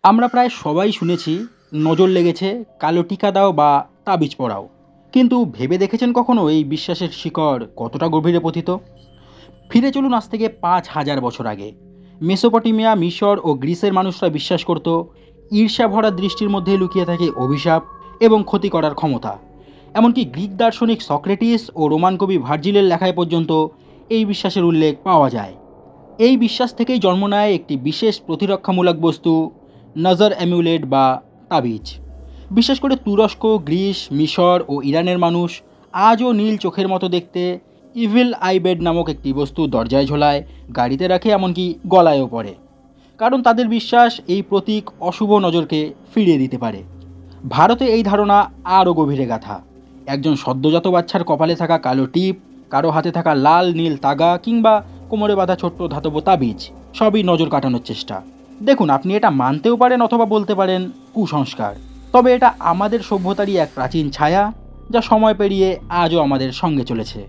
আমরা প্রায় সবাই শুনেছি নজর লেগেছে, কালো টিকা দাও বা তাবিজ পড়াও। কিন্তু ভেবে দেখেছেন কখনো এই বিশ্বাসের শিকড় কতটা গভীরে পতিত? ফিরে চলুন আজ থেকে ৫,০০০ বছর আগে। মেসোপটেমিয়া, মিশর ও গ্রিসের মানুষরা বিশ্বাস করত ঈর্ষা ভরা দৃষ্টির মধ্যে লুকিয়ে থাকে অভিশাপ এবং ক্ষতি করার ক্ষমতা। এমনকি গ্রিক দার্শনিক সক্রেটিস ও রোমান কবি ভার্জিলের লেখায় পর্যন্ত এই বিশ্বাসের উল্লেখ পাওয়া যায়। এই বিশ্বাস থেকেই জন্ম নেয় একটি বিশেষ প্রতিরক্ষামূলক বস্তু, নজর অ্যামুলেট বা তাবিজ। বিশেষ করে তুরস্ক, গ্রিস, মিশর ও ইরানের মানুষ আজও নীল চোখের মতো দেখতে ইভিল আইবেড নামক একটি বস্তু দরজায় ঝোলায়, গাড়িতে রাখে, এমনকি গলায়ও পড়ে। কারণ তাদের বিশ্বাস এই প্রতীক অশুভ নজরকে ফিরিয়ে দিতে পারে। ভারতে এই ধারণা আরও গভীরে গাথা। একজন সদ্যজাত বাচ্চার কপালে থাকা কালো টিপ, কারো হাতে থাকা লাল নীল তাগা কিংবা কোমরে বাঁধা ছোট্ট ধাতব তাবিজ, সবই নজর কাটানোর চেষ্টা। দেখুন, আপনি এটা মানতেও পারেন অথবা বলতে পারেন কুসংস্কার। তবে এটা আমাদের সভ্যতারই এক প্রাচীন ছায়া, যা সময় পেরিয়ে আজও আমাদের সঙ্গে চলেছে।